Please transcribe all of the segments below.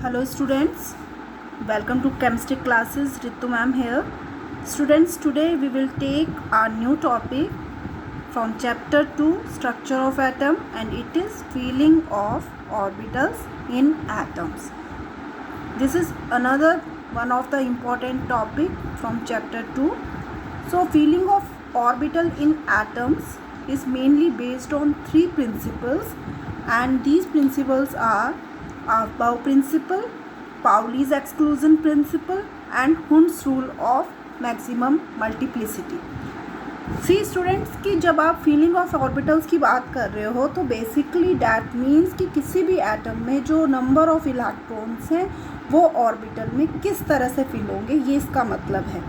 Hello students, welcome to chemistry classes. Ritu ma'am here. Students, today we will take our new topic from chapter 2 structure of atom, and it is feeling of orbitals in atoms. This is another one of the important topic from chapter 2. So feeling of orbital in atoms is mainly based on three principles, and these principles are Aufbau principle, Pauli's exclusion principle and Hund's rule of maximum multiplicity. See students कि जब आप feeling of orbitals की बात कर रहे हो तो basically that means कि किसी भी एटम में जो नंबर ऑफ इलेक्ट्रॉन्स हैं वो ऑर्बिटल में किस तरह से फिल होंगे, ये इसका मतलब है.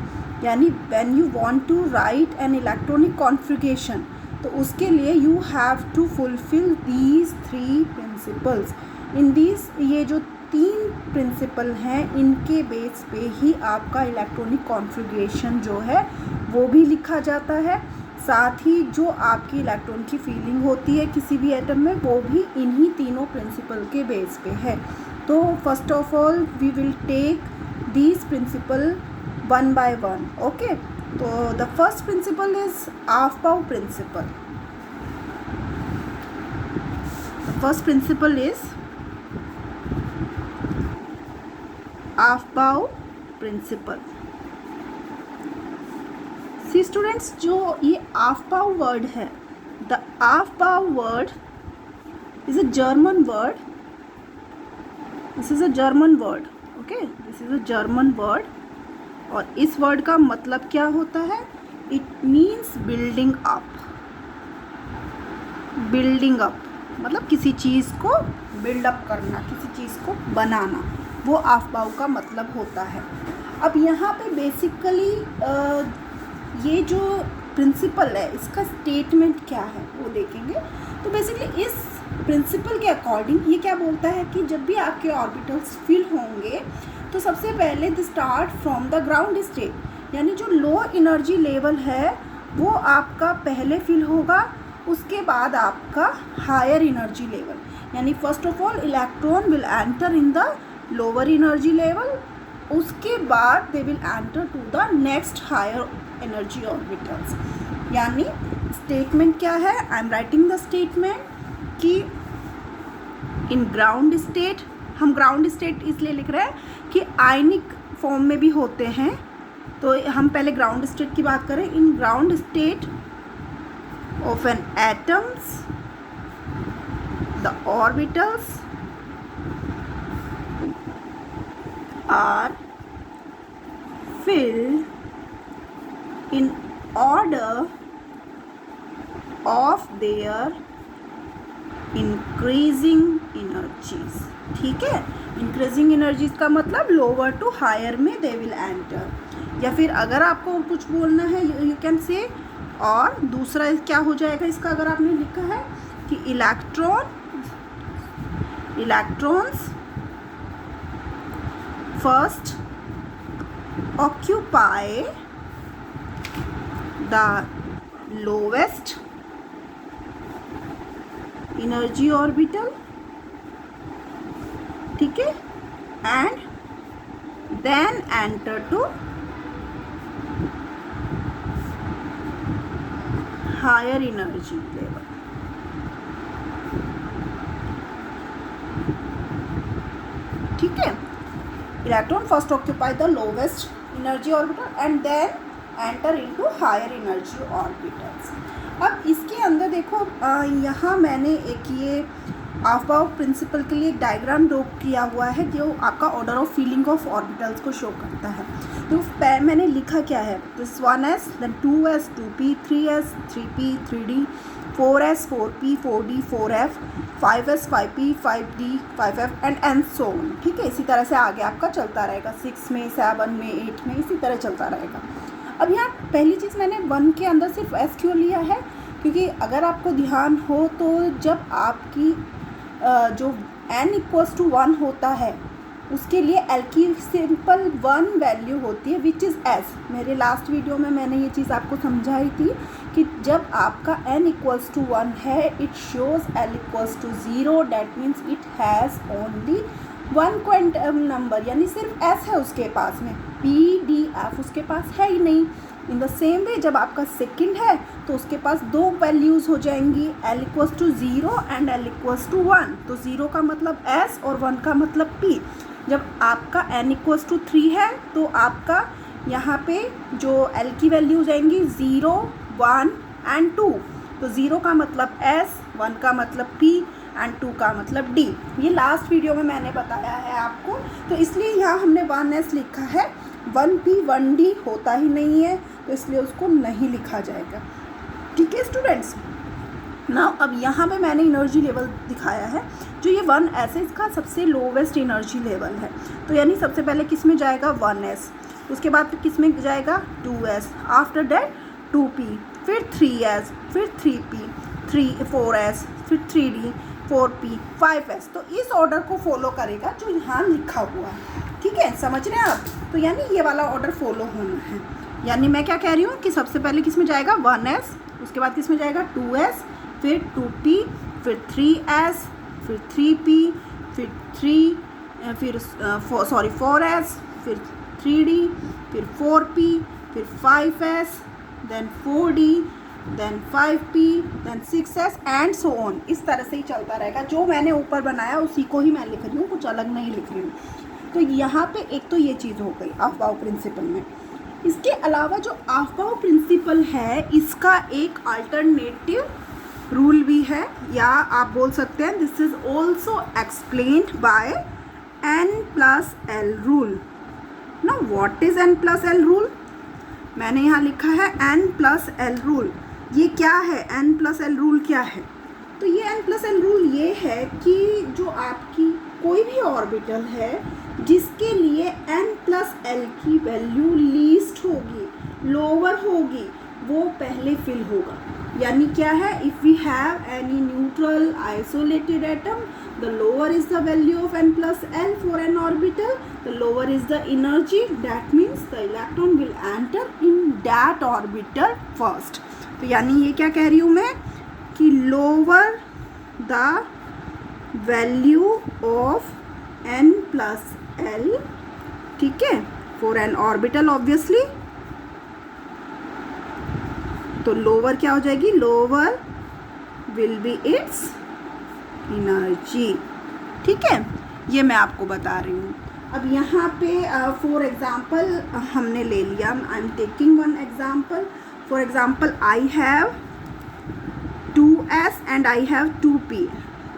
यानी when you want to write an electronic configuration तो उसके लिए you have to fulfil these three principles. In these ये जो तीन प्रिंसिपल हैं इनके बेस पे ही आपका इलेक्ट्रॉनिक कॉन्फ़िगरेशन जो है वो भी लिखा जाता है. साथ ही जो आपकी इलेक्ट्रॉन की फीलिंग होती है किसी भी एटम में वो भी इन्हीं तीनों प्रिंसिपल के बेस पे है. तो first of all we will take these principle one by one. Okay, तो the first principle is Aufbau principle. The first principle is Aufbau principle. See students, जो ये Aufbau वर्ड है, the Aufbau word is a German word. This is a German word. Okay, this is a German word. और इस word का मतलब क्या होता है? It means building up. Building up मतलब किसी चीज़ को बिल्डअप करना, किसी चीज़ को बनाना, वो Aufbau का मतलब होता है. अब यहाँ पे बेसिकली ये जो प्रिंसिपल है इसका स्टेटमेंट क्या है वो देखेंगे. तो बेसिकली इस प्रिंसिपल के अकॉर्डिंग ये क्या बोलता है कि जब भी आपके ऑर्बिटल्स फिल होंगे तो सबसे पहले they start from the ground state. यानी जो लो एनर्जी लेवल है वो आपका पहले फिल होगा, उसके बाद आपका हायर एनर्जी लेवल. यानी first of all electron will enter in the lower energy level, उसके बाद they will enter to the next higher energy orbitals. यानी स्टेटमेंट क्या है? I am writing the statement कि इन ग्राउंड स्टेट, हम ground state इसलिए लिख रहे हैं कि आयनिक फॉर्म में भी होते हैं, तो हम पहले ग्राउंड स्टेट की बात करें. In ground state of an atoms the orbitals are filled in order of their increasing energies. ठीक है, increasing energies का मतलब lower to higher में they will enter. या फिर अगर आपको कुछ बोलना है you can say, और दूसरा क्या हो जाएगा इसका अगर आपने लिखा है कि electrons first occupy the lowest energy orbital, ठीक है, and then enter to higher energy level. ठीक है, electron first occupy the lowest energy orbital and then enter into higher energy orbitals. अब इसके अंदर देखो यहाँ मैंने एक ये Aufbau प्रिंसिपल के लिए एक डायग्राम ड्रॉ किया हुआ है जो आपका order of feeling of orbitals को शो करता है. तो मैंने लिखा क्या है? This 1s, then 2s, 2p, 3s, 3p, 3d, 4s, 4p, 4d, 4f, 5s, 5p, 5d, 5f and so on. ठीक है, इसी तरह से आगे आपका चलता रहेगा. 6 में, 7 में, 8 में, इसी तरह चलता रहेगा. अब यहाँ पहली चीज़ मैंने 1 के अंदर सिर्फ s क्यों लिया है? क्योंकि अगर आपको ध्यान हो तो जब आपकी जो n इक्वल्स टू 1 होता है उसके लिए L की सिंपल 1 वैल्यू होती है विच इज़ s. मेरे लास्ट वीडियो में मैंने ये चीज़ आपको समझाई थी कि जब आपका n इक्वल्स टू 1 है it shows L equals to 0. That means it has only one quantum number यानी सिर्फ एस है उसके पास में, पी डी एफ उसके पास है ही नहीं। इन द सेम वे जब आपका सेकंड है तो उसके पास दो वैल्यूज़ हो जाएंगी, l equals to 0 and l equals to 1। तो 0 का मतलब एस और 1 का मतलब पी। जब आपका एन इक्वल्स टू 3 है तो आपका यहाँ पे जो एल की वैल्यू जाएंगी 0, 1 एंड 2। तो 0 का मतलब एस, 1 का मतलब पी एंड 2 का मतलब डी। ये लास्ट वीडियो में मैंने बताया है आपको, तो इसलिए यहाँ हमने 1s लिखा है। 1p 1d होता ही नहीं है तो इसलिए उसको नहीं लिखा जाएगा। ठीक है स्टूडेंट्स। नाउ अब यहाँ पे मैंने एनर्जी लेवल दिखाया है, जो ये 1s है इसका सबसे लोवेस्ट एनर्जी लेवल है। तो यानी सबसे पहले किस में जाएगा 1s, उसके बाद किस में जाएगा 2s, आफ्टर दैट 2p, फिर 3s, फिर 3p, 4s, फिर 3d, 4p, 5s। तो इस ऑर्डर को फॉलो करेगा जो यहाँ लिखा हुआ है। ठीक है, समझ रहे हैं आप। तो यानी ये वाला ऑर्डर फॉलो होना है। यानी मैं क्या कह रही हूँ कि सबसे पहले किस में जाएगा 1s, उसके बाद किस में जाएगा 2s, फिर 2p, फिर 3s, फिर 3p, फिर 4s, फिर 3d, फिर 4p, फिर 5s, then 4d, then 5p, then 6s and so on. इस तरह से ही चलता रहेगा। जो मैंने ऊपर बनाया उसी को ही मैं लिख रही हूँ, कुछ अलग नहीं लिख रही हूँ। तो यहाँ पे एक तो ये चीज़ हो गई अफबाउ प्रिंसिपल में। इसके अलावा जो अफबाउ प्रिंसिपल है इसका एक अल्टरनेटिव रूल भी है, या आप बोल सकते हैं this is also explained bye N+L rule. ना व्हाट इज N+L रूल? मैंने यहाँ लिखा है N+L रूल। ये क्या है? N+L रूल क्या है? तो ये N+L रूल ये है कि जो आपकी कोई भी ऑर्बिटल है जिसके लिए N+L की वैल्यू लीस्ट होगी, लोअर होगी, वो पहले फिल होगा। यानी क्या है, if we have any neutral isolated atom, the lower is the value of N+L for an orbital, the lower is the energy, that means the electron will enter in that orbital first। तो यानी ये क्या कह रही हूँ मैं कि lower the value of N+L, ठीक है, for an orbital obviously, तो लोअर क्या हो जाएगी, lower will B it's energy. ठीक है, ये मैं आपको बता रही हूँ। अब यहाँ पे फॉर एग्जांपल हमने ले लिया, I am taking one example. For example I have 2s and I have 2p।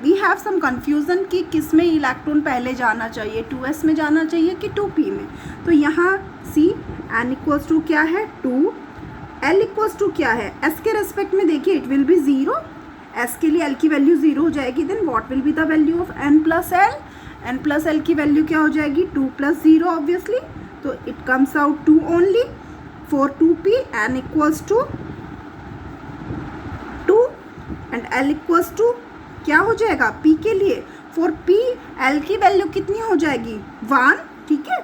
We have some confusion कि किस में इलेक्ट्रॉन पहले जाना चाहिए, 2s में जाना चाहिए कि 2p में। तो यहाँ सी n इक्वल्स टू क्या है 2, l इक्वल्स टू क्या है s के रेस्पेक्ट में देखिए इट विल बी 0। s के लिए l की वैल्यू 0 हो जाएगी, then what will be the value of N+L? N+L की वैल्यू क्या हो जाएगी 2 + 0 ऑब्वियसली, तो it comes out 2 only for 2p। n equals to 2 and l equals to क्या हो जाएगा p के लिए, फॉर p l की वैल्यू कितनी हो जाएगी 1। ठीक है,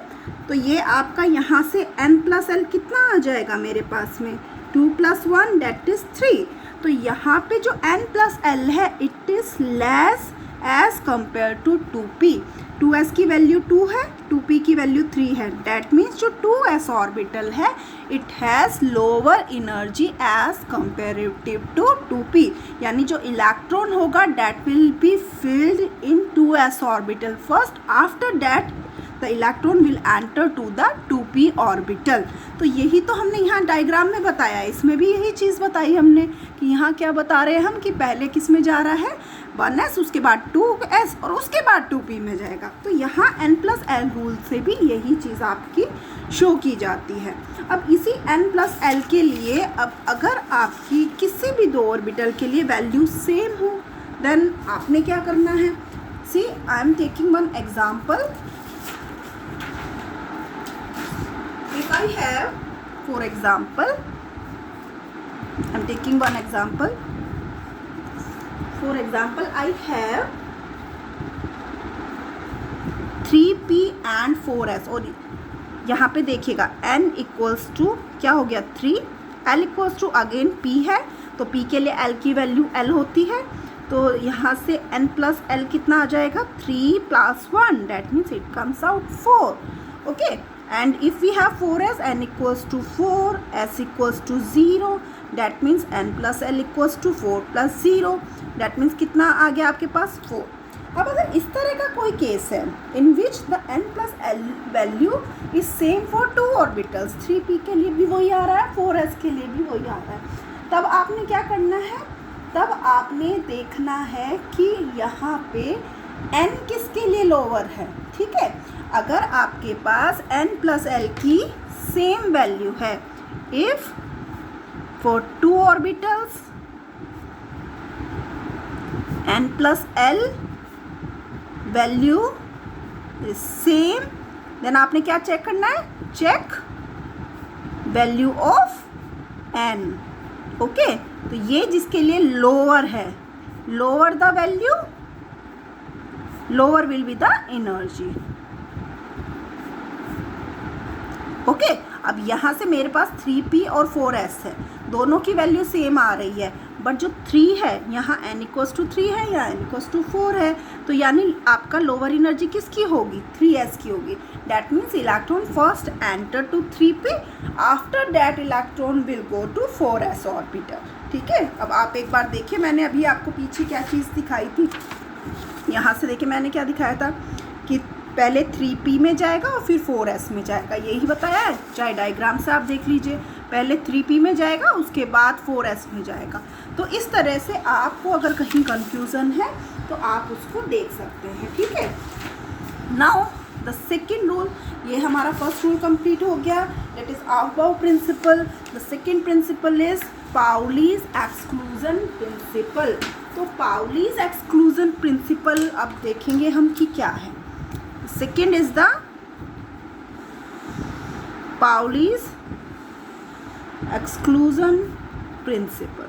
तो ये आपका यहाँ से N+L कितना आ जाएगा मेरे पास में 2 + 1 दैट इज़ 3। तो यहाँ पे जो N+L है it is less as compare to 2p। 2s की वैल्यू 2 है, 2p की वैल्यू 3 है, डैट मीन्स जो 2s ऑर्बिटल है it has lower energy as comparative to 2p। यानी जो इलेक्ट्रॉन होगा that will be filled in 2s orbital first, after that the electron will enter to the 2p orbital. तो यही तो हमने यहाँ डायग्राम में बताया है, इसमें भी यही चीज़ बताई हमने कि यहाँ क्या बता रहे हैं हम कि पहले किस में जा रहा है 1s, उसके बाद 2s और उसके बाद 2p में जाएगा। तो यहाँ N+L रूल से भी यही चीज़ आपकी शो की जाती है। अब इसी N+L के लिए अब अगर आपकी किसी भी दो ऑर्बिटल के लिए वैल्यू सेम हो देन आपने क्या करना है, see I am taking one example. If I have, for example, I'm taking one example. For example, I have 3p and 4s, और यहाँ पे देखिएगा n इक्वल्स टू क्या हो गया 3, l equals to again p है, तो p के लिए l की वैल्यू l होती है, तो यहाँ से n+l कितना आ जाएगा 3 + 1, that means it comes out 4. Okay, and if we have 4s, n = 4, s = 0, that means n+l = 4 + 0, that means कितना आ गया आपके पास 4. अब अगर इस तरह का कोई केस है in which the n+l value is same for 2 orbitals, 3p के लिए भी वही आ रहा है, 4s के लिए भी वही आ रहा है, तब आपने क्या करना है, तब आपने देखना है कि यहाँ पे n किसके लिए लोअर है. ठीक है, अगर आपके पास n+l की सेम वैल्यू है, if for 2 orbitals n+l value is same, then आपने क्या चेक करना है, check value of n. Okay, तो ये जिसके लिए लोअर है, lower the value, lower will be the energy. Okay, अब यहाँ से मेरे पास 3p और 4s है, दोनों की वैल्यू सेम आ रही है, बट जो 3 है यहाँ n = 3 है, यहाँ n = 4 है, तो यानी आपका लोअर एनर्जी किसकी होगी, 3s की होगी. That means electron first enter to 3p, after that electron will go to 4s orbital. ठीक है, अब आप एक बार देखिए, मैंने अभी आपको पीछे क्या चीज़ दिखाई थी, यहाँ से देखिए मैंने क्या दिखाया था कि पहले 3p में जाएगा और फिर 4s में जाएगा, यही बताया है, चाहे डायग्राम से आप देख लीजिए, पहले 3p में जाएगा उसके बाद 4s में जाएगा. तो इस तरह से आपको अगर कहीं कंफ्यूजन है तो आप उसको देख सकते हैं. ठीक है, नाउ द सेकेंड रूल, ये हमारा फर्स्ट रूल कंप्लीट हो गया, that is Aufbau principle. The second principle is Pauli's exclusion principle. तो पाउलीज एक्सक्लूजन प्रिंसिपल अब देखेंगे हम कि क्या है. Second is the Pauli's exclusion principle.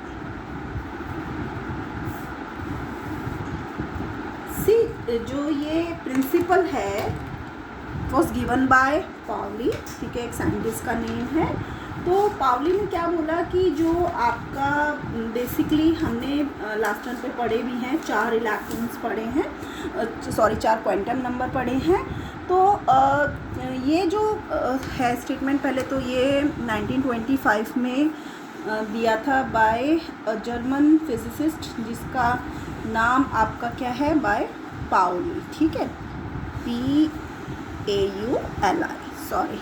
See, जो ये प्रिंसिपल है वॉज गिवन बाय पाउली. ठीक है, एक साइंटिस्ट का नेम है. तो पाउली ने क्या बोला कि जो आपका बेसिकली हमने लास्ट टाइम पे पढ़े भी हैं, 4 इलेक्ट्रॉन्स पढ़े हैं, 4 क्वांटम नंबर पढ़े हैं. तो ये जो है स्टेटमेंट, पहले तो ये 1925 में दिया था बाय जर्मन फिजिसिस्ट जिसका नाम आपका क्या है, बाय पाउली. ठीक है, PAULI, सॉरी.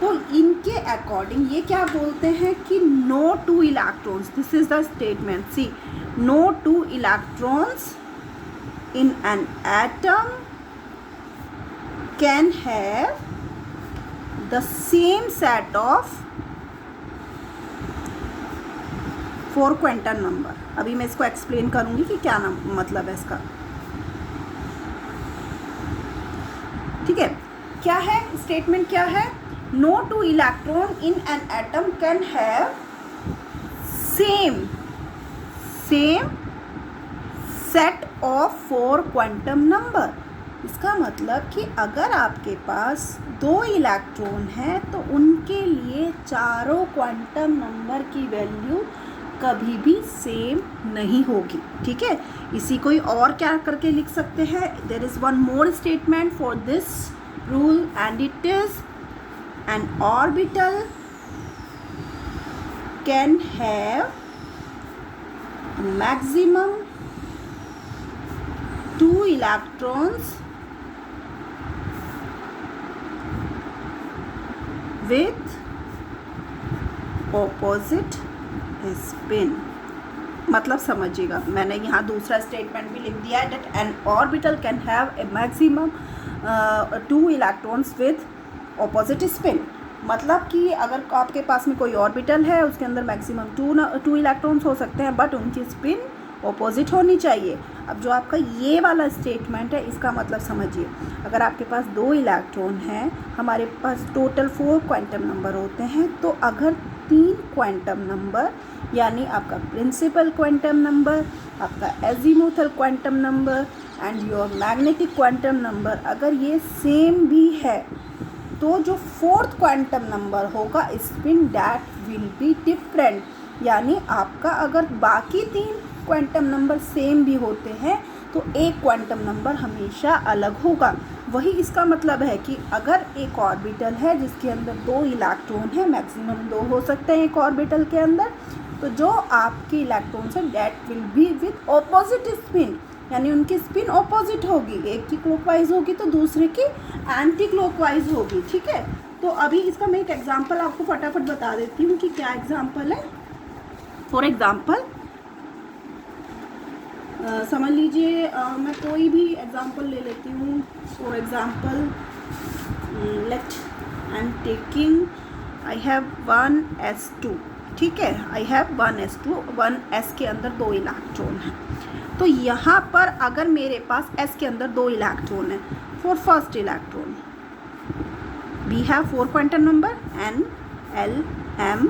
तो इनके अकॉर्डिंग ये क्या बोलते हैं कि no 2 electrons, this is the statement, see, no 2 electrons in an atom can have the same set of 4 quantum number. अभी मैं इसको एक्सप्लेन करूंगी कि क्या मतलब है इसका. ठीक है, क्या है स्टेटमेंट, क्या है, no 2 electron in an atom can have same set of 4 quantum number. इसका मतलब कि अगर आपके पास 2 इलेक्ट्रॉन हैं तो उनके लिए चारों क्वांटम नंबर की वैल्यू कभी भी सेम नहीं होगी. ठीक है, इसी कोई और क्या करके लिख सकते हैं, there is one more statement for this rule and it is an orbital can have maximum 2 electrons with opposite spin. मतलब समझिएगा, मैंने यहाँ दूसरा स्टेटमेंट भी लिख दिया है, that an orbital can have a maximum 2 electrons with opposite spin. मतलब कि अगर आपके पास में कोई ऑर्बिटल है उसके अंदर मैक्सिमम 2 इलेक्ट्रॉन्स हो सकते हैं, बट उनकी स्पिन ऑपोजिट होनी चाहिए. अब जो आपका ये वाला स्टेटमेंट है इसका मतलब समझिए, अगर आपके पास 2 इलेक्ट्रॉन हैं, हमारे पास टोटल 4 क्वांटम नंबर होते हैं, तो अगर 3 क्वांटम नंबर यानी आपका प्रिंसिपल क्वांटम नंबर, आपका azimuthal quantum number and your magnetic quantum number अगर ये सेम भी है, तो जो 4th क्वांटम नंबर होगा spin that will be different. यानी आपका अगर बाकी 3 क्वांटम नंबर सेम भी होते हैं तो एक क्वांटम नंबर हमेशा अलग होगा। वही इसका मतलब है कि अगर एक ऑर्बिटल है जिसके अंदर 2 इलेक्ट्रॉन है, मैक्सिमम 2 हो सकते हैं एक ऑर्बिटल के अंदर, तो जो आपकी इलेक्ट्रॉन्स है that will be with opposite spin, यानी उनकी स्पिन ऑपोजिट होगी, एक की क्लॉकवाइज होगी तो दूसरे की एंटी क्लॉकवाइज होगी। ठीक है, तो अभी इसका मैं एक एग्जांपल आपको फटाफट बता देती हूँ कि क्या एग्जांपल है। फॉर एग्जांपल समझ लीजिए मैं कोई भी एग्जांपल ले लेती हूँ। For example let I am taking, I have 1s2, ठीक है, आई हैव 1s2, 1s के अंदर 2 इलेक्ट्रॉन है। तो यहाँ पर अगर मेरे पास s के अंदर 2 इलेक्ट्रॉन है, for first electron we have 4 quantum number n l m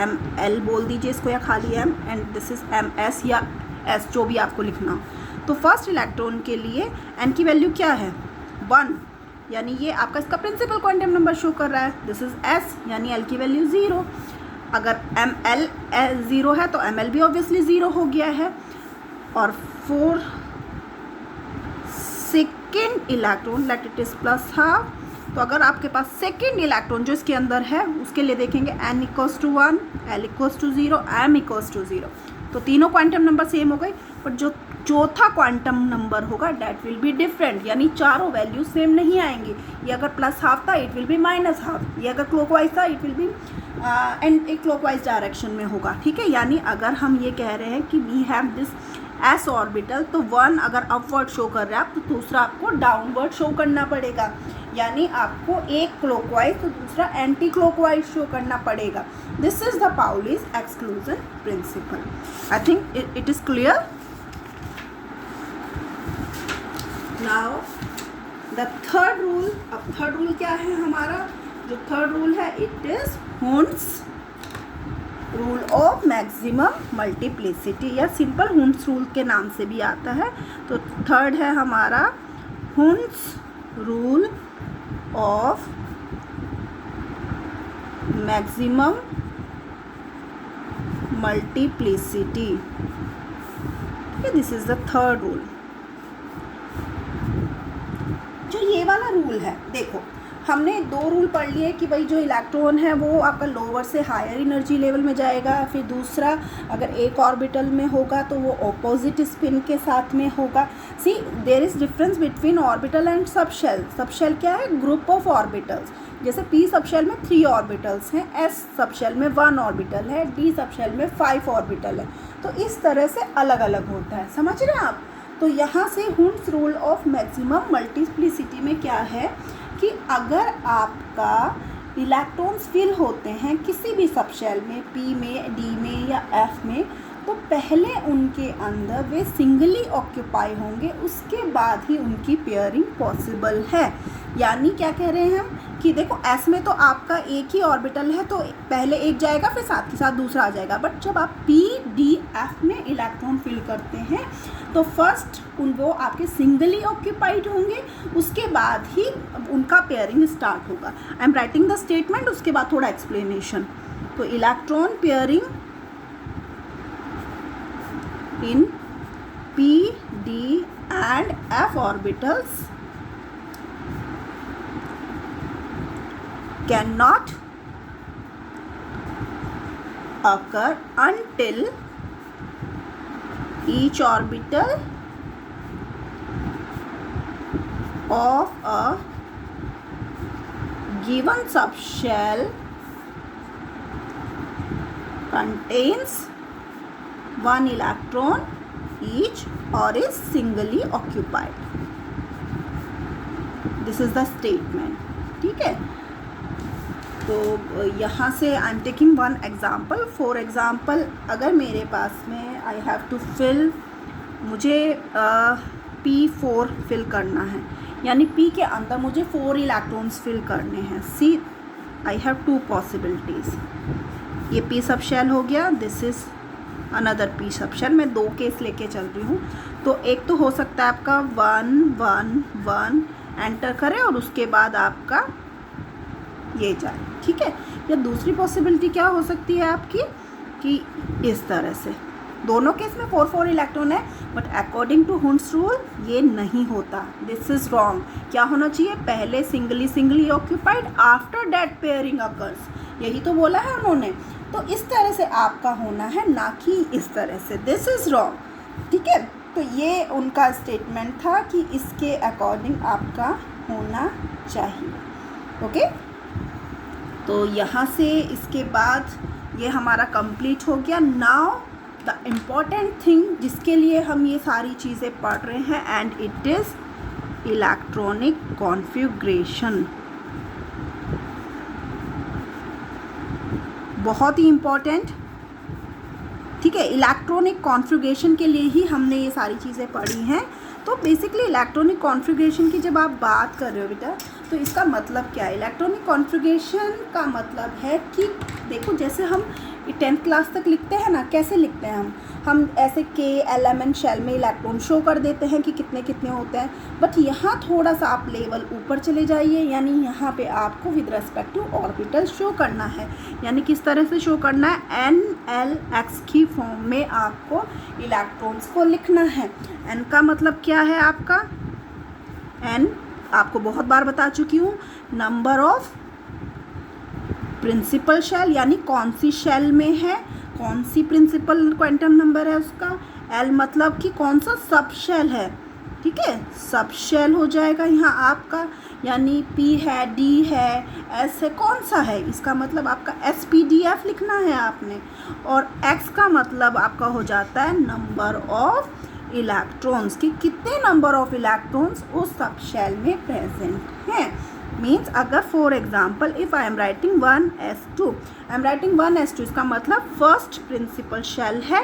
m l बोल दीजिए इसको या खाली m, and this is m s या s जो भी आपको लिखना हो। तो फर्स्ट इलेक्ट्रॉन के लिए n की वैल्यू क्या है 1, यानी ये आपका इसका प्रिंसिपल क्वांटम नंबर शो कर रहा है। दिस इज s यानी l की वैल्यू 0। अगर m l 0 है तो m l भी ऑब्वियसली 0 हो गया है। और for second electron let it is plus half, तो अगर आपके पास सेकेंड इलेक्ट्रॉन जो इसके अंदर है उसके लिए देखेंगे n equals to 1, l equals to 0, m equals to 0। तो तीनों क्वांटम नंबर सेम हो गई, बट जो चौथा क्वांटम नंबर होगा डेट विल बी डिफरेंट, यानी चारों वैल्यू सेम नहीं आएंगी। ये अगर प्लस हाफ था it will be minus half, ये अगर क्लॉकवाइज था it will be and clockwise direction में होगा। ठीक है, यानी अगर हम ये कह रहे हैं कि we have this s orbital, तो 1 अगर अपवर्ड शो कर रहा है तो दूसरा आपको डाउनवर्ड शो करना पड़ेगा, यानी आपको एक क्लॉकवाइज तो दूसरा एंटी क्लॉकवाइज शो करना पड़ेगा। This is the Pauli's exclusion principal. I think it is clear. Now the third rule. अब थर्ड रूल क्या है हमारा? जो थर्ड रूल है it is Hund's rule of maximum multiplicity, या सिंपल हुन्स रूल के नाम से भी आता है। तो थर्ड है हमारा Hund's rule of maximum multiplicity. This is the third rule. जो ये वाला रूल है, देखो हमने 2 रूल पढ़ लिए कि भाई जो इलेक्ट्रॉन है वो आपका लोअर से हायर एनर्जी लेवल में जाएगा, फिर दूसरा अगर एक ऑर्बिटल में होगा तो वो ऑपोजिट स्पिन के साथ में होगा। See there is difference between orbital and subshell. Subshell क्या है? Group of orbitals. जैसे p सबशेल में 3 ऑर्बिटल्स हैं, s सबशेल में 1 ऑर्बिटल है, d सबशेल में 5 ऑर्बिटल है। तो इस तरह से अलग अलग होता है, समझ रहे हैं आप? तो यहाँ से Hund's rule of maximum multiplicity में क्या है कि अगर आपका इलेक्ट्रॉन्स फिल होते हैं किसी भी सबशेल में, p में, d में या f में, तो पहले उनके अंदर वे सिंगली ऑक्यूपाई होंगे, उसके बाद ही उनकी पेयरिंग पॉसिबल है। यानी क्या कह रहे हैं हम कि देखो s में तो आपका एक ही ऑर्बिटल है तो पहले एक जाएगा फिर साथ के साथ दूसरा आ जाएगा, बट जब आप p d f में इलेक्ट्रॉन फिल करते हैं तो फर्स्ट वो आपके सिंगली ऑक्यूपाइड होंगे, उसके बाद ही उनका पेयरिंग स्टार्ट होगा। आई एम राइटिंग द स्टेटमेंट, उसके बाद थोड़ा एक्सप्लेनेशन। तो electron pairing in p, d and f orbitals cannot occur until each orbital of a given subshell contains 1 electron each or is singly occupied. This is the statement. ठीक है, तो यहाँ से आई am taking 1 example. For example अगर मेरे पास में I have to fill, मुझे P4 fill करना है, यानी P के अंदर मुझे 4 इलेक्ट्रॉन्स फिल करने हैं। सी आई हैव 2 पॉसिबिलिटीज़। ये P सबशेल हो गया, this is another P subshell. मैं 2 केस लेके चल रही हूँ। तो एक तो हो सकता है आपका 1 1 1 एंटर करे और उसके बाद आपका ये जाए, ठीक है। या दूसरी पॉसिबिलिटी क्या हो सकती है आपकी कि इस तरह से दोनों केस में 4 इलेक्ट्रॉन है, but according to Hund's rule ये नहीं होता, दिस इज रॉन्ग। क्या होना चाहिए, पहले singly occupied, after that pairing occurs, यही तो बोला है उन्होंने। तो इस तरह से आपका होना है, ना कि इस तरह से, दिस इज रॉन्ग। ठीक है, तो ये उनका स्टेटमेंट था कि इसके अकॉर्डिंग आपका होना चाहिए। ओके, तो यहाँ से इसके बाद ये हमारा कंप्लीट हो गया। नाउ द इम्पॉर्टेंट थिंग जिसके लिए हम ये सारी चीज़ें पढ़ रहे हैं, and it is electronic configuration. बहुत ही इम्पॉर्टेंट। ठीक है, इलेक्ट्रॉनिक कॉन्फ़िगरेशन के लिए ही हमने ये सारी चीज़ें पढ़ी हैं। तो बेसिकली इलेक्ट्रॉनिक कॉन्फ़िगरेशन की जब आप बात कर रहे हो बेटा, तो इसका मतलब क्या है? इलेक्ट्रॉनिक कॉन्फ़िगरेशन का मतलब है कि देखो, जैसे हम 10th क्लास तक लिखते हैं ना, कैसे लिखते हैं हम ऐसे के एलिमेंट शेल में इलेक्ट्रॉन शो कर देते हैं कि कितने कितने होते हैं। बट यहाँ थोड़ा सा आप लेवल ऊपर चले जाइए, यानी यहाँ पे आपको with respect to orbital show करना है। यानी किस तरह से शो करना है? NLX की फॉर्म में आपको इलेक्ट्रॉन्स को लिखना है। N का मतलब क्या है आपका? N आपको बहुत बार बता चुकी हूँ, नंबर ऑफ प्रिंसिपल शेल, यानी कौन सी शेल में है, कौन सी प्रिंसिपल क्वांटम नंबर है उसका। L मतलब कि कौन सा सब शेल है। ठीक है, सब शेल हो जाएगा यहाँ आपका, यानी P है, D है, S है, कौन सा है, इसका मतलब आपका SPDF लिखना है आपने। और X का मतलब आपका हो जाता है नंबर ऑफ इलेक्ट्रॉन्स, कि कितने नंबर ऑफ इलेक्ट्रॉन्स उस सब शेल में प्रेजेंट हैं। मीन्स अगर for example if I am writing 1s2, I am writing 1s2, इसका मतलब फर्स्ट प्रिंसिपल शेल है,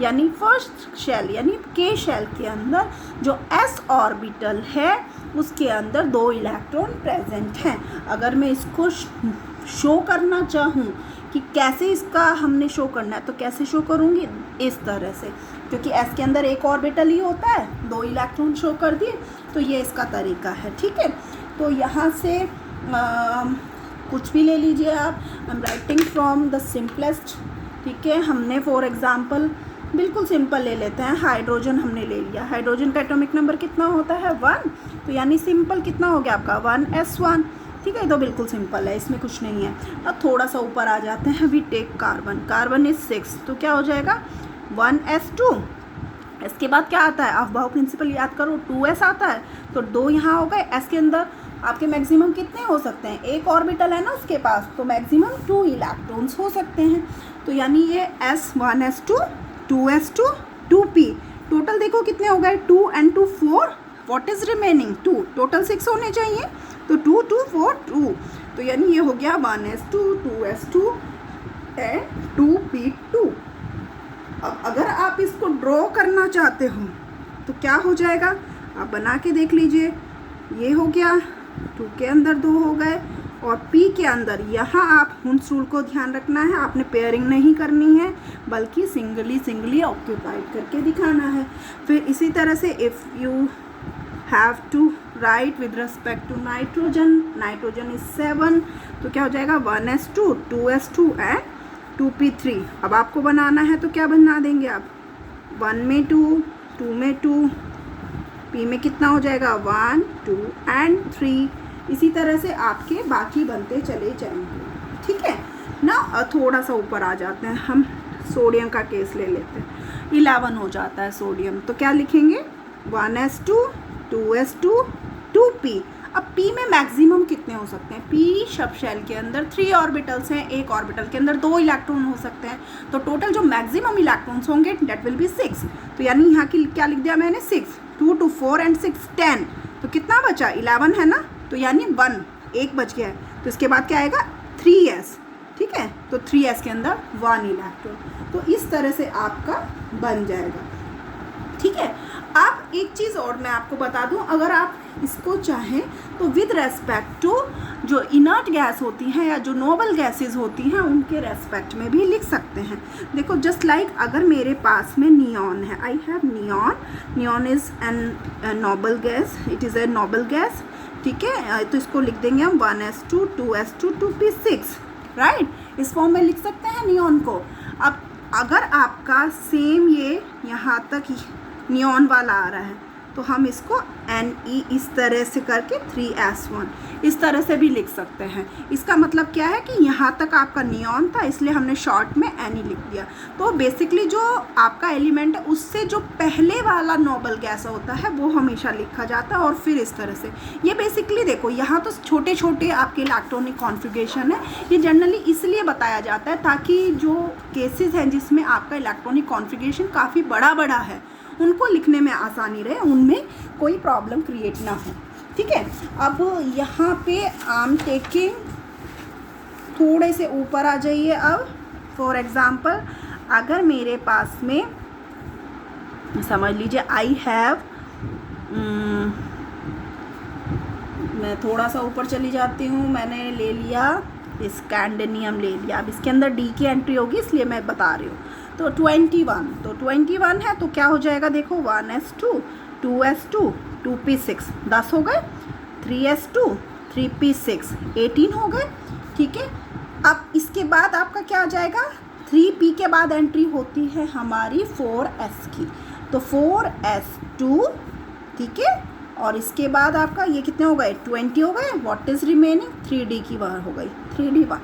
यानी फर्स्ट शेल यानी के शेल के अंदर जो s ऑर्बिटल है उसके अंदर 2 इलेक्ट्रॉन प्रेजेंट हैं। अगर मैं इसको शो करना चाहूँ कि कैसे इसका हमने शो करना है, तो कैसे शो करूँगी? इस तरह से, क्योंकि s के अंदर एक ऑर्बिटल ही होता है, 2 इलेक्ट्रॉन शो कर दिए, तो ये इसका तरीका है। ठीक है, तो यहाँ से कुछ भी ले लीजिए आप। आई am writing from the simplest. ठीक है, हमने फॉर एग्जांपल बिल्कुल सिंपल ले लेते हैं, हाइड्रोजन हमने ले लिया। हाइड्रोजन का एटॉमिक नंबर कितना होता है? 1, तो यानी सिंपल कितना हो गया आपका? 1s1। ठीक है, तो बिल्कुल सिंपल है, इसमें कुछ नहीं है। अब थोड़ा सा ऊपर आ जाते हैं, we take carbon, carbon is 6, तो क्या हो जाएगा? 1s2। इसके बाद क्या आता है? अफबाउ प्रिंसिपल याद करो, 2s आता है, तो 2 यहाँ हो गए। s के अंदर आपके मैक्सिमम कितने हो सकते हैं? एक ऑर्बिटल है ना उसके पास, तो मैक्सिमम 2 इलेक्ट्रॉन्स हो सकते हैं। तो यानी ये s1s2, 2s2, 2p, टोटल देखो कितने हो गए? 2 and 2 4, what is remaining? 2, total 6 होने चाहिए, तो 2 2 4 2, तो यानी ये हो गया 1s2, 2s2 एंड 2p2। अब अगर आप इसको ड्रॉ करना चाहते हो तो क्या हो जाएगा? आप बना के देख लीजिए, ये हो गया, 2 के अंदर 2 हो गए, और P के अंदर यहाँ आप हुंड्स रूल को ध्यान रखना है, आपने पेयरिंग नहीं करनी है, बल्कि सिंगली ऑक्यूपाइड करके दिखाना है। फिर इसी तरह से if you have to write with respect to nitrogen, nitrogen is 7, तो क्या हो जाएगा? 1s2, 2s2 and 2p3। अब आपको बनाना है तो क्या बना देंगे आप? 1 में 2, 2 में 2, P में कितना हो जाएगा? 1 2 एंड 3। इसी तरह से आपके बाकी बनते चले जाएंगे। ठीक है ना, थोड़ा सा ऊपर आ जाते हैं हम, सोडियम का केस ले लेते हैं, 11 हो जाता है सोडियम, तो क्या लिखेंगे? 1s2, 2s2, 2p। अब P में मैक्सिमम कितने हो सकते हैं? P सब शेल के अंदर 3 ऑर्बिटल्स हैं, एक ऑर्बिटल के अंदर 2 इलेक्ट्रॉन हो सकते हैं, तो टोटल जो मैक्सिमम इलेक्ट्रॉन्स होंगे डेट विल बी 6। तो यानी यहाँ की क्या लिख दिया मैंने? 6, 2 2 4 एंड 6 10, तो कितना बचा? 11 है ना, तो यानी 1 बच गया है, तो इसके बाद क्या आएगा? 3s। ठीक है, तो 3s के अंदर 1 इलेक्ट्रॉन, तो इस तरह से आपका बन जाएगा। ठीक है, अब एक चीज़ और मैं आपको बता दूं, अगर आप इसको चाहें तो विद रेस्पेक्ट टू जो इनर्ट गैस होती हैं या जो नोबल गैसेस होती हैं उनके रेस्पेक्ट में भी लिख सकते हैं। देखो जस्ट लाइक अगर मेरे पास में नियॉन है, I have neon, neon is an noble gas, it is a noble gas. ठीक है, तो इसको लिख देंगे हम 1s2, 2s2, 2p6, राइट, इस फॉर्म में लिख सकते हैं नियॉन को। अब अगर आपका सेम ये यहाँ तक नियॉन वाला आ रहा है तो हम इसको Ne इस तरह से करके 3s1 इस तरह से भी लिख सकते हैं। इसका मतलब क्या है कि यहाँ तक आपका नियॉन था, इसलिए हमने शॉर्ट में Ne लिख दिया। तो बेसिकली जो आपका एलिमेंट है उससे जो पहले वाला नोबल गैस होता है वो हमेशा लिखा जाता है और फिर इस तरह से। ये बेसिकली देखो यहाँ तो छोटे छोटे आपके इलेक्ट्रॉनिक कॉन्फ़िगरेशन है, ये जनरली इसलिए बताया जाता है ताकि जो केसेस हैं जिसमें आपका इलेक्ट्रॉनिक कॉन्फ़िगरेशन काफ़ी बड़ा बड़ा है उनको लिखने में आसानी रहे, उनमें कोई प्रॉब्लम क्रिएट ना हो। ठीक है, अब यहाँ पे आई एम टेकिंग, थोड़े से ऊपर आ जाइए। अब फॉर एग्ज़ाम्पल अगर मेरे पास में समझ लीजिए आई हैव, मैं थोड़ा सा ऊपर चली जाती हूँ, मैंने ले लिया स्कैंडिनियम ले लिया। अब इसके अंदर डी की एंट्री होगी इसलिए मैं बता रही हूँ। तो 21, तो 21 है तो क्या हो जाएगा देखो 1s2 2s2 2p6 10 हो गए, 3s2 3p6 18 हो गए। ठीक है, अब इसके बाद आपका क्या आ जाएगा, 3p के बाद एंट्री होती है हमारी 4s की, तो 4s2। ठीक है, और इसके बाद आपका ये कितने हो गए 20 हो गए। व्हाट इज़ रिमेनिंग 3d की बार हो गई 3d1।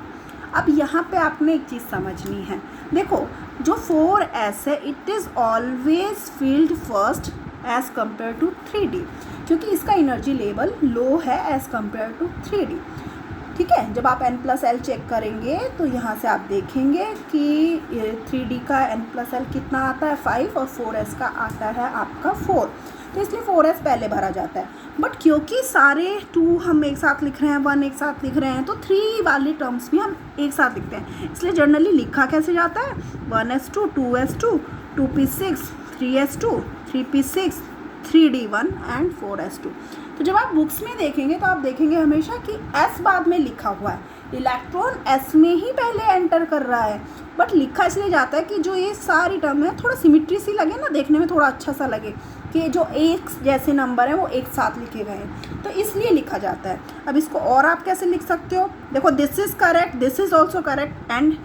अब यहाँ पे आपने एक चीज़ समझनी है, देखो जो 4s है it is always filled first as compared to 3d, क्योंकि इसका एनर्जी लेवल लो है एज़ कम्पेयर टू 3d। ठीक है, जब आप n+l चेक करेंगे तो यहाँ से आप देखेंगे कि 3d का n+l कितना आता है 5 और 4s का आता है आपका 4, तो इसलिए 4s पहले भरा जाता है। बट क्योंकि सारे 2 हम एक साथ लिख रहे हैं, 1 एक साथ लिख रहे हैं, तो 3 वाली टर्म्स भी हम एक साथ लिखते हैं, इसलिए जनरली लिखा कैसे जाता है 1s2 2s2 2p6 3s2 3p6 3d1 and 4s2। तो जब आप बुक्स में देखेंगे तो आप देखेंगे हमेशा कि s बाद में लिखा हुआ है, इलेक्ट्रॉन s में ही पहले एंटर कर रहा है, बट लिखा इसलिए जाता है कि जो ये सारी टर्म है थोड़ा सिमिट्री सी लगे ना, देखने में थोड़ा अच्छा सा लगे कि जो एक जैसे नंबर हैं वो एक साथ लिखे गए हैं, तो इसलिए लिखा जाता है। अब इसको और आप कैसे लिख सकते हो, देखो this is correct, this is also correct, and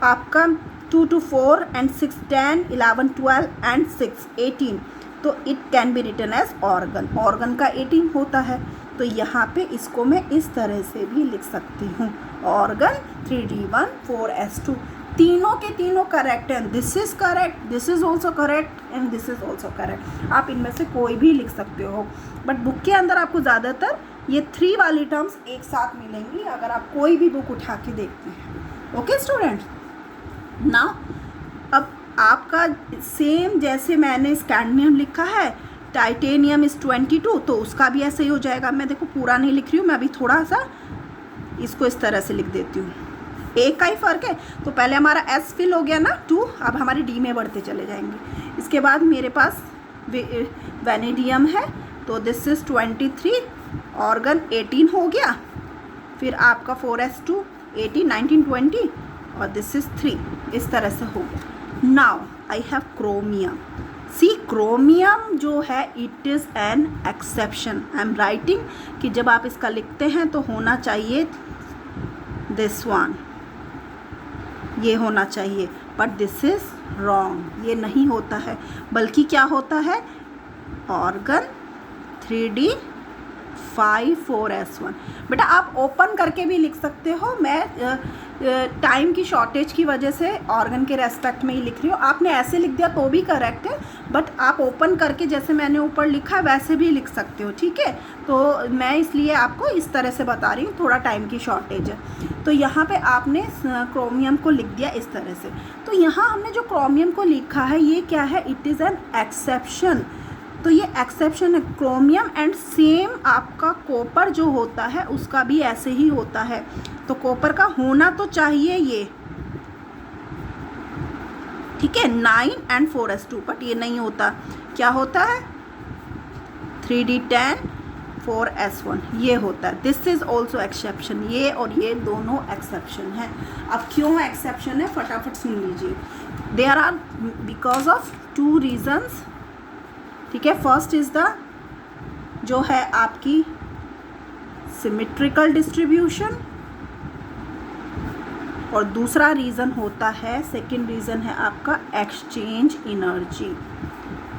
आपका 2 to 4 and 6 10 11 12 and 6 18, तो it can be written as argon, argon का 18 होता है। तो यहाँ पे इसको मैं इस तरह से भी लिख सकती हूँ, ऑर्गन 3d1 4s2, तीनों के तीनों करेक्ट हैं, this is correct, this is also correct and this is also correct. आप इनमें से कोई भी लिख सकते हो, बट बुक के अंदर आपको ज़्यादातर ये 3 वाली टर्म्स एक साथ मिलेंगी अगर आप कोई भी बुक उठा के देखते हैं। ओके स्टूडेंट्स, ना अब आपका सेम जैसे मैंने स्कैंडियम लिखा है, टाइटेनियम इज़ 22, तो उसका भी ऐसे ही हो जाएगा। मैं देखो पूरा नहीं लिख रही हूँ, मैं अभी थोड़ा सा इसको इस तरह से लिख देती हूँ, एक का ही फ़र्क है। तो पहले हमारा S फिल हो गया ना 2, अब हमारे D में बढ़ते चले जाएंगे। इसके बाद मेरे पास वेनेडियम है, तो दिस इज़ 23, ऑर्गन 18 हो गया, फिर आपका 4s2 18 19 20 और दिस इज़ 3, इस तरह से हो गया। Now I have chromium. See chromium जो है it is an exception, I am writing कि जब आप इसका लिखते हैं तो होना चाहिए दिस वन, ये होना चाहिए, बट दिस इज़ रॉन्ग, ये नहीं होता है, बल्कि क्या होता है ऑर्गन 3d 5 4s1। बेटा आप ओपन करके भी लिख सकते हो, मैं टाइम की शॉर्टेज की वजह से ऑर्गन के रेस्पेक्ट में ही लिख रही हूँ, आपने ऐसे लिख दिया तो भी करेक्ट है, बट आप ओपन करके जैसे मैंने ऊपर लिखा है वैसे भी लिख सकते हो। ठीक है, तो मैं इसलिए आपको इस तरह से बता रही हूँ, थोड़ा टाइम की शॉर्टेज है। तो यहाँ पे आपने क्रोमियम को लिख दिया इस तरह से। तो यहाँ हमने जो क्रोमियम को लिखा है ये क्या है, इट इज़ एन एक्सेप्शन, तो ये एक्सेप्शन है क्रोमियम। एंड सेम आपका कॉपर जो होता है उसका भी ऐसे ही होता है, तो कॉपर का होना तो चाहिए ये, ठीक है 9 and 4s2, बट ये नहीं होता, क्या होता है 3d10 4s1, ये होता है। दिस इज़ ऑल्सो एक्सेप्शन, ये और ये दोनों एक्सेप्शन है। अब क्यों एक्सेप्शन है फटाफट सुन लीजिए। There are because of 2 reasons, ठीक है। फर्स्ट इज़ द जो है आपकी सिमेट्रिकल डिस्ट्रीब्यूशन, और दूसरा रीज़न होता है, सेकंड रीज़न है आपका एक्सचेंज एनर्जी,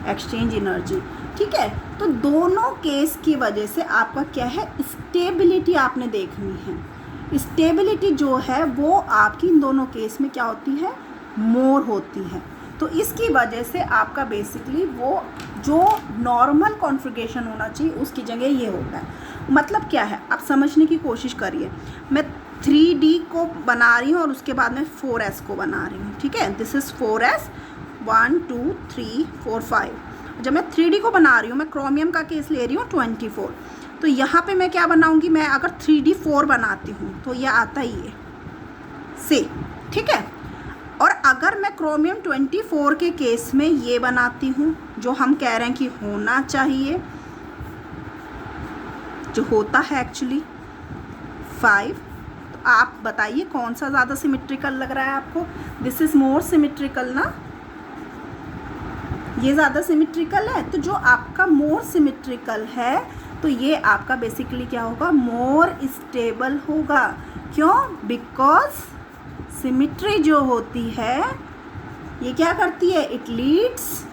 एक्सचेंज एनर्जी। ठीक है, तो दोनों केस की वजह से आपका क्या है, स्टेबिलिटी आपने देखनी है। स्टेबिलिटी जो है वो आपकी इन दोनों केस में क्या होती है, मोर होती है। तो इसकी वजह से आपका बेसिकली वो जो नॉर्मल कॉन्फ़िगरेशन होना चाहिए उसकी जगह ये होता है। मतलब क्या है, आप समझने की कोशिश करिए। मैं 3D को बना रही हूँ और उसके बाद में 4S को बना रही हूँ। ठीक है, दिस इज़ 4S, 1 2 3 4 5। जब मैं 3D को बना रही हूँ, मैं क्रोमियम का केस ले रही हूँ 24, तो यहाँ पे मैं क्या बनाऊँगी, मैं अगर 3D 4 बनाती हूँ तो ये आता ही है से। ठीक है, और अगर मैं क्रोमियम 24 के केस में ये बनाती हूँ जो हम कह रहे हैं कि होना चाहिए, जो होता है एक्चुअली 5, तो आप बताइए कौन सा ज़्यादा सिमेट्रिकल लग रहा है आपको। दिस इज़ मोर सिमेट्रिकल ना, ये ज़्यादा सिमेट्रिकल है। तो जो आपका मोर सिमेट्रिकल है तो ये आपका बेसिकली क्या होगा, मोर स्टेबल होगा। क्यों, बिकॉज सिमेट्री जो होती है ये क्या करती है, इट लीड्स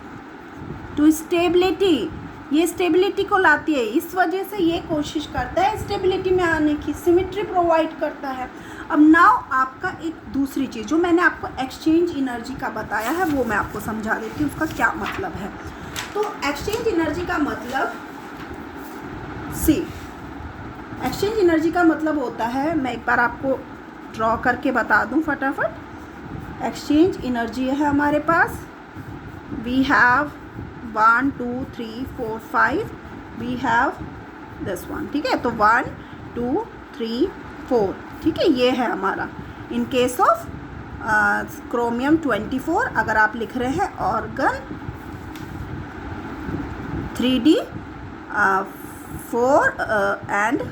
टू स्टेबिलिटी, ये स्टेबिलिटी को लाती है। इस वजह से ये कोशिश करता है स्टेबिलिटी में आने की, सिमेट्री प्रोवाइड करता है। अब नाउ आपका एक दूसरी चीज़ जो मैंने आपको एक्सचेंज एनर्जी का बताया है वो मैं आपको समझा देती हूँ उसका क्या मतलब है। तो एक्सचेंज एनर्जी का मतलब एक्सचेंज एनर्जी का मतलब होता है, मैं एक बार आपको ड्रॉ करके बता दूँ फटाफट। एक्सचेंज एनर्जी है हमारे पास, we have 1 2 3 4 5, we have this one. ठीक है, तो 1 2 3 4, ठीक है, ये है हमारा। इन केस ऑफ क्रोमियम 24 अगर आप लिख रहे हैं ऑर्गन 3D 4 एंड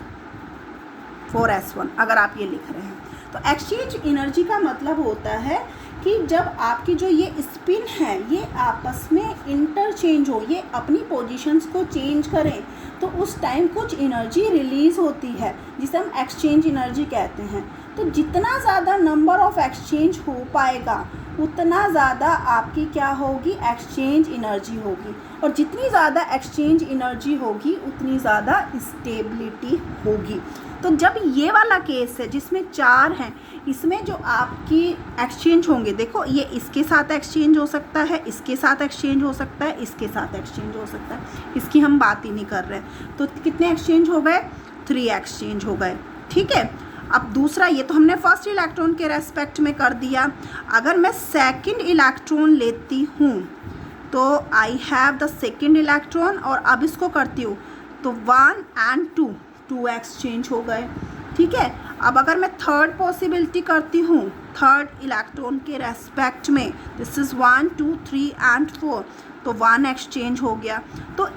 4S1 अगर आप ये लिख रहे हैं, तो एक्सचेंज एनर्जी का मतलब होता है कि जब आपकी जो ये स्पिन है ये आपस में इंटरचेंज हो, ये अपनी पोजीशंस को चेंज करें, तो उस टाइम कुछ एनर्जी रिलीज़ होती है जिसे हम एक्सचेंज एनर्जी कहते हैं। तो जितना ज़्यादा नंबर ऑफ एक्सचेंज हो पाएगा उतना ज़्यादा आपकी क्या होगी, एक्सचेंज एनर्जी होगी, और जितनी ज़्यादा एक्सचेंज एनर्जी होगी उतनी ज़्यादा स्टेबिलिटी होगी। तो जब ये वाला केस है जिसमें 4 हैं, इसमें जो आपकी एक्सचेंज होंगे, देखो ये इसके साथ एक्सचेंज हो सकता है, इसके साथ एक्सचेंज हो सकता है, इसके साथ एक्सचेंज हो सकता है, इसकी हम बात ही नहीं कर रहे हैं। तो कितने एक्सचेंज हो गए, 3 एक्सचेंज हो गए। ठीक है, अब दूसरा, ये तो हमने फर्स्ट इलेक्ट्रॉन के रेस्पेक्ट में कर दिया। अगर मैं सेकंड इलेक्ट्रॉन लेती हूँ तो I have the second electron, और अब इसको करती हूँ तो 1 and 2 एक्सचेंज हो गए। ठीक है, अब अगर मैं थर्ड पॉसिबिलिटी करती हूँ थर्ड इलेक्ट्रॉन के रेस्पेक्ट में, दिस इज़ 1 2 3 and 4, तो 1 एक्सचेंज हो गया। तो